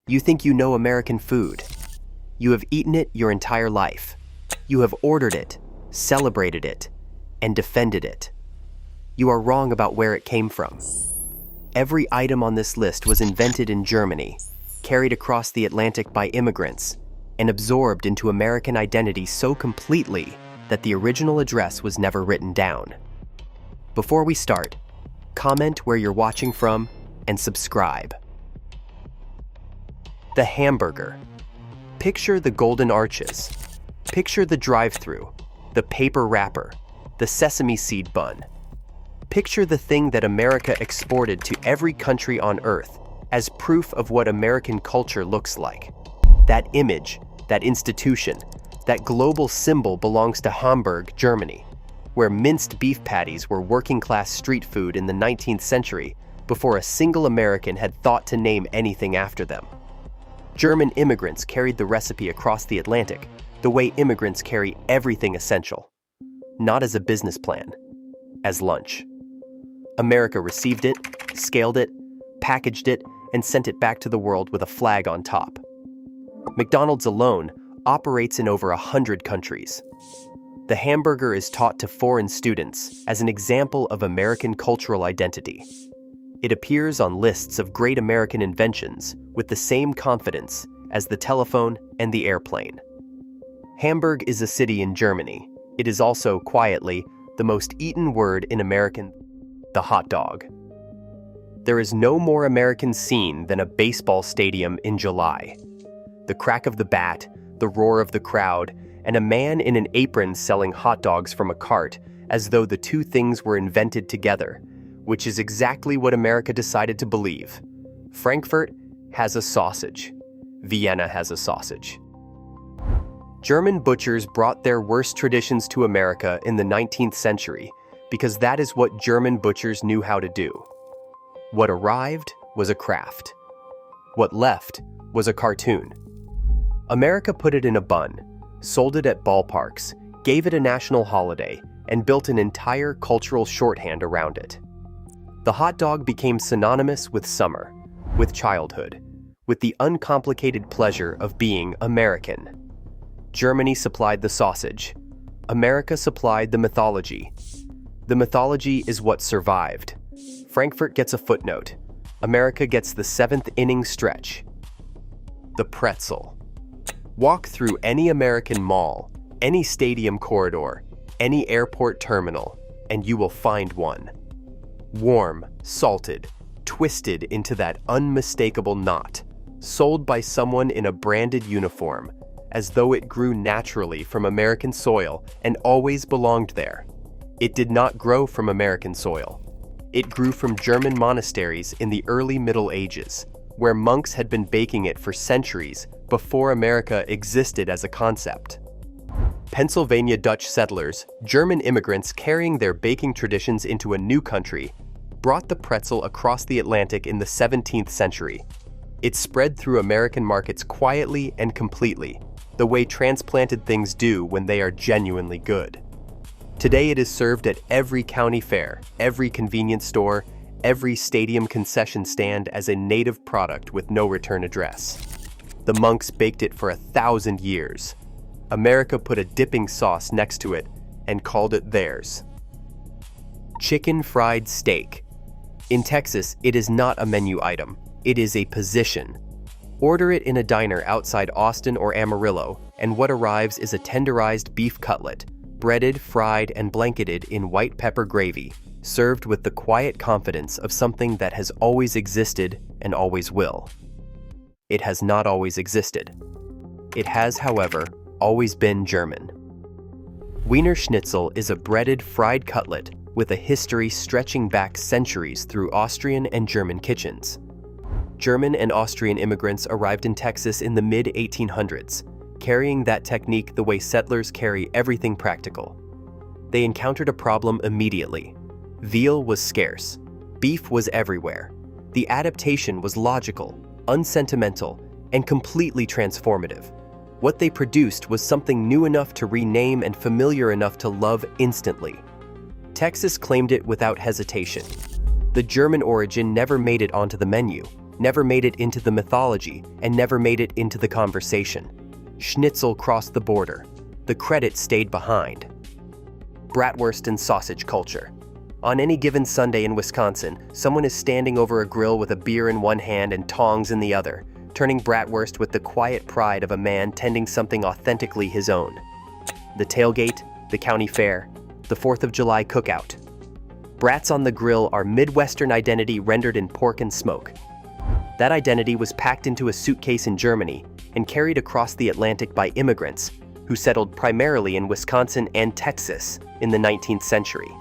You think you know American food. You have eaten it your entire life. You have ordered it, celebrated it, and defended it. You are wrong about where it came from. Every item on this list was invented in Germany, carried across the Atlantic by immigrants, and absorbed into American identity so completely that the original address was never written down. Before we start, comment where you're watching from and subscribe. The hamburger. Picture the golden arches. Picture the drive-thru, the paper wrapper, the sesame seed bun. Picture the thing that America exported to every country on earth as proof of what American culture looks like. That image, that institution, that global symbol belongs to Hamburg, Germany, where minced beef patties were working-class street food in the 19th century before a single American had thought to name anything after them. German immigrants carried the recipe across the Atlantic the way immigrants carry everything essential, not as a business plan, as lunch. America received it, scaled it, packaged it, and sent it back to the world with a flag on top. McDonald's alone operates in over 100 countries. The hamburger is taught to foreign students as an example of American cultural identity. It appears on lists of great American inventions with the same confidence as the telephone and the airplane. Hamburg is a city in Germany. It is also, quietly, the most eaten word in American, the hot dog. There is no more American scene than a baseball stadium in July. The crack of the bat, the roar of the crowd, and a man in an apron selling hot dogs from a cart as though the two things were invented together, which is exactly what America decided to believe. Frankfurt has a sausage. Vienna has a sausage. German butchers brought their worst traditions to America in the 19th century because that is what German butchers knew how to do. What arrived was a craft. What left was a cartoon. America put it in a bun, sold it at ballparks, gave it a national holiday, and built an entire cultural shorthand around it. The hot dog became synonymous with summer, with childhood, with the uncomplicated pleasure of being American. Germany supplied the sausage. America supplied the mythology. The mythology is what survived. Frankfurt gets a footnote. America gets the seventh inning stretch. The pretzel. Walk through any American mall, any stadium corridor, any airport terminal, and you will find one. Warm, salted, twisted into that unmistakable knot, sold by someone in a branded uniform, as though it grew naturally from American soil and always belonged there. It did not grow from American soil. It grew from German monasteries in the early Middle Ages, where monks had been baking it for centuries before America existed as a concept. Pennsylvania Dutch settlers, German immigrants carrying their baking traditions into a new country, brought the pretzel across the Atlantic in the 17th century. It spread through American markets quietly and completely, the way transplanted things do when they are genuinely good. Today it is served at every county fair, every convenience store, every stadium concession stand as a native product with no return address. The monks baked it for 1,000 years. America put a dipping sauce next to it and called it theirs. Chicken fried steak. In Texas, it is not a menu item. It is a position. Order it in a diner outside Austin or Amarillo, and what arrives is a tenderized beef cutlet, breaded, fried, and blanketed in white pepper gravy, served with the quiet confidence of something that has always existed and always will. It has not always existed. It has, however, always been German. Wiener Schnitzel is a breaded, fried cutlet with a history stretching back centuries through Austrian and German kitchens. German and Austrian immigrants arrived in Texas in the mid-1800s, carrying that technique the way settlers carry everything practical. They encountered a problem immediately. Veal was scarce. Beef was everywhere. The adaptation was logical, unsentimental, and completely transformative. What they produced was something new enough to rename and familiar enough to love instantly. Texas claimed it without hesitation. The German origin never made it onto the menu. never made it into the mythology, and never made it into the conversation. Schnitzel crossed the border. The credit stayed behind. Bratwurst and sausage culture. On any given Sunday in Wisconsin, someone is standing over a grill with a beer in one hand and tongs in the other, turning bratwurst with the quiet pride of a man tending something authentically his own. The tailgate, the county fair, the 4th of July cookout. Brats on the grill are Midwestern identity rendered in pork and smoke. That identity was packed into a suitcase in Germany and carried across the Atlantic by immigrants who settled primarily in Wisconsin and Texas in the 19th century.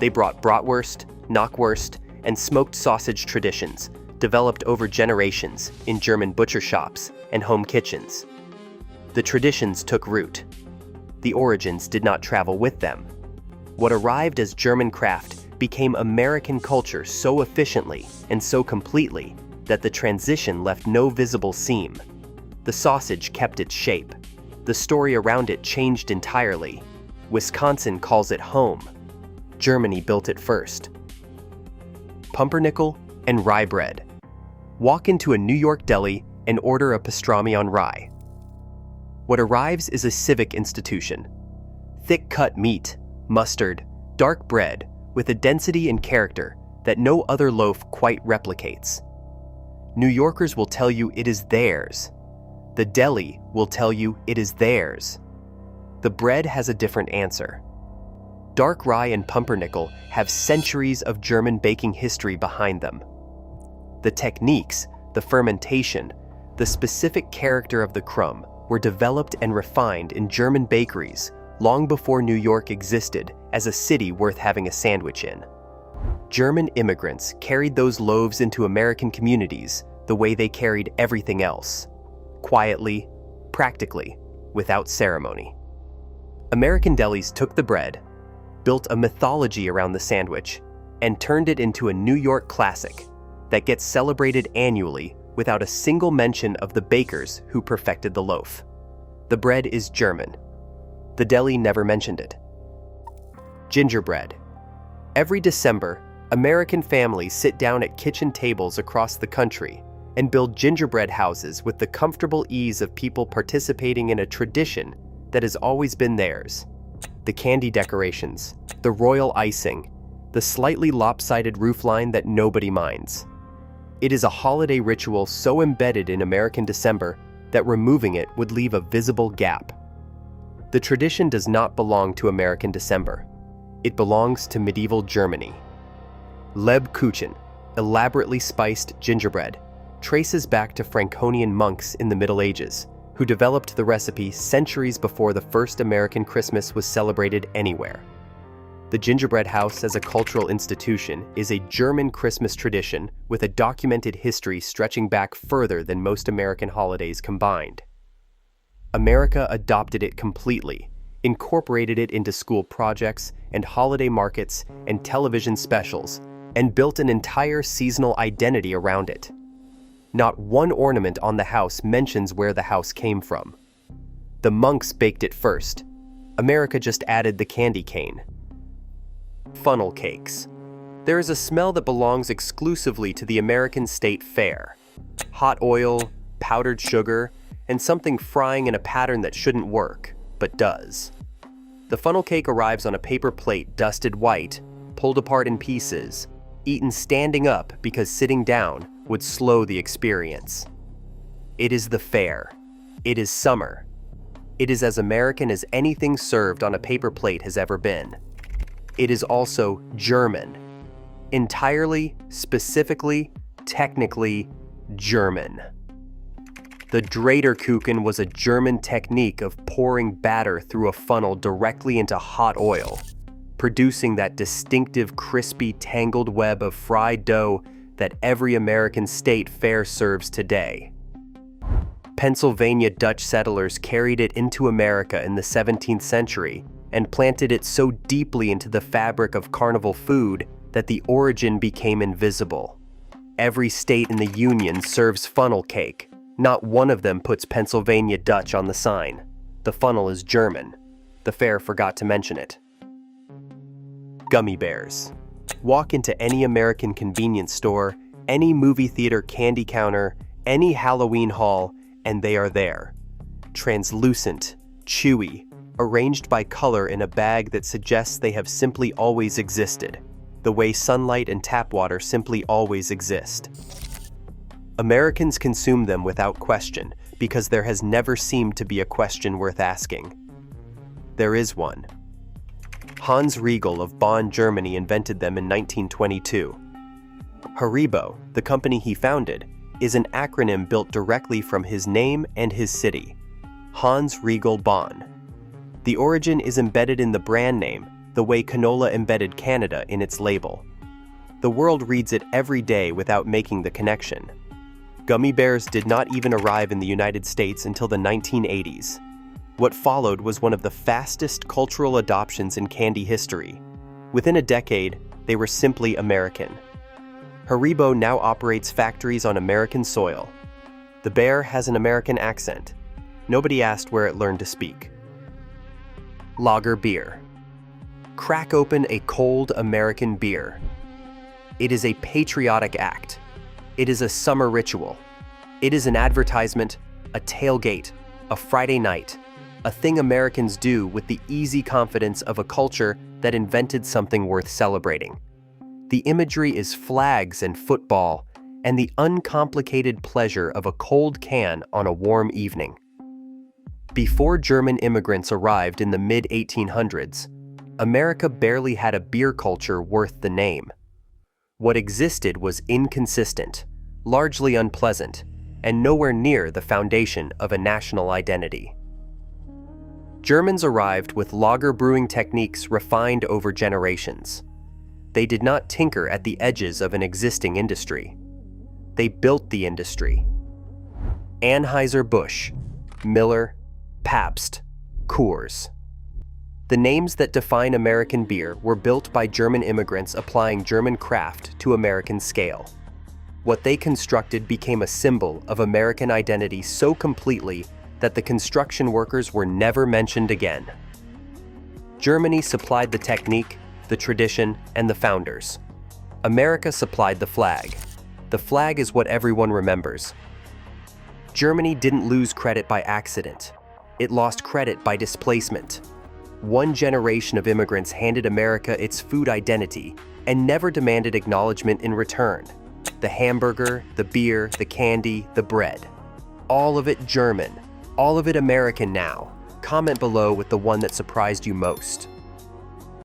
They brought bratwurst, knockwurst, and smoked sausage traditions developed over generations in German butcher shops and home kitchens. The traditions took root. The origins did not travel with them. What arrived as German craft became American culture so efficiently and so completely that the transition left no visible seam. The sausage kept its shape. The story around it changed entirely. Wisconsin calls it home. Germany built it first. Pumpernickel and rye bread. Walk into a New York deli and order a pastrami on rye. What arrives is a civic institution. Thick-cut meat, mustard, dark bread with a density and character that no other loaf quite replicates. New Yorkers will tell you it is theirs. The deli will tell you it is theirs. The bread has a different answer. Dark rye and pumpernickel have centuries of German baking history behind them. The techniques, the fermentation, the specific character of the crumb were developed and refined in German bakeries long before New York existed as a city worth having a sandwich in. German immigrants carried those loaves into American communities the way they carried everything else. Quietly, practically, without ceremony. American delis took the bread, built a mythology around the sandwich, and turned it into a New York classic that gets celebrated annually without a single mention of the bakers who perfected the loaf. The bread is German. The deli never mentioned it. Gingerbread. Every December, American families sit down at kitchen tables across the country and build gingerbread houses with the comfortable ease of people participating in a tradition that has always been theirs. The candy decorations, the royal icing, the slightly lopsided roofline that nobody minds. It is a holiday ritual so embedded in American December that removing it would leave a visible gap. The tradition does not belong to American December. It belongs to medieval Germany. Lebkuchen, elaborately spiced gingerbread, traces back to Franconian monks in the Middle Ages, who developed the recipe centuries before the first American Christmas was celebrated anywhere. The gingerbread house as a cultural institution is a German Christmas tradition with a documented history stretching back further than most American holidays combined. America adopted it completely, incorporated it into school projects and holiday markets and television specials, and built an entire seasonal identity around it. Not one ornament on the house mentions where the house came from. The monks baked it first. America just added the candy cane. Funnel cakes. There is a smell that belongs exclusively to the American State Fair. Hot oil, powdered sugar, and something frying in a pattern that shouldn't work, but does. The funnel cake arrives on a paper plate dusted white, pulled apart in pieces, eaten standing up because sitting down would slow the experience. It is the fair. It is summer. It is as American as anything served on a paper plate has ever been. It is also German. Entirely, specifically, technically German. The Draderkuchen was a German technique of pouring batter through a funnel directly into hot oil, producing that distinctive, crispy, tangled web of fried dough that every American state fair serves today. Pennsylvania Dutch settlers carried it into America in the 17th century and planted it so deeply into the fabric of carnival food that the origin became invisible. Every state in the Union serves funnel cake. Not one of them puts Pennsylvania Dutch on the sign. The funnel is German. The fair forgot to mention it. Gummy bears. Walk into any American convenience store Any movie theater candy counter, any Halloween haul, and they are there. Translucent, chewy, arranged by color in a bag that suggests they have simply always existed, the way sunlight and tap water simply always exist. Americans consume them without question because there has never seemed to be a question worth asking. There is one. Hans Riegel of Bonn, Germany invented them in 1922. Haribo, the company he founded, is an acronym built directly from his name and his city, Hans Riegel Bonn. The origin is embedded in the brand name, the way canola embedded Canada in its label. The world reads it every day without making the connection. Gummy bears did not even arrive in the United States until the 1980s. What followed was one of the fastest cultural adoptions in candy history. Within a decade, they were simply American. Haribo now operates factories on American soil. The bear has an American accent. Nobody asked where it learned to speak. Lager beer. Crack open a cold American beer. It is a patriotic act. It is a summer ritual. It is an advertisement, a tailgate, a Friday night, a thing Americans do with the easy confidence of a culture that invented something worth celebrating. The imagery is flags and football, and the uncomplicated pleasure of a cold can on a warm evening. Before German immigrants arrived in the mid-1800s, America barely had a beer culture worth the name. What existed was inconsistent, largely unpleasant, and nowhere near the foundation of a national identity. Germans arrived with lager brewing techniques refined over generations. They did not tinker at the edges of an existing industry. They built the industry. Anheuser-Busch, Miller, Pabst, Coors. The names that define American beer were built by German immigrants applying German craft to American scale. What they constructed became a symbol of American identity so completely that the construction workers were never mentioned again. Germany supplied the technique, the tradition, and the founders. America supplied the flag. The flag is what everyone remembers. Germany didn't lose credit by accident. It lost credit by displacement. One generation of immigrants handed America its food identity and never demanded acknowledgement in return. The hamburger, the beer, the candy, the bread. All of it German, all of it American now. Comment below with the one that surprised you most.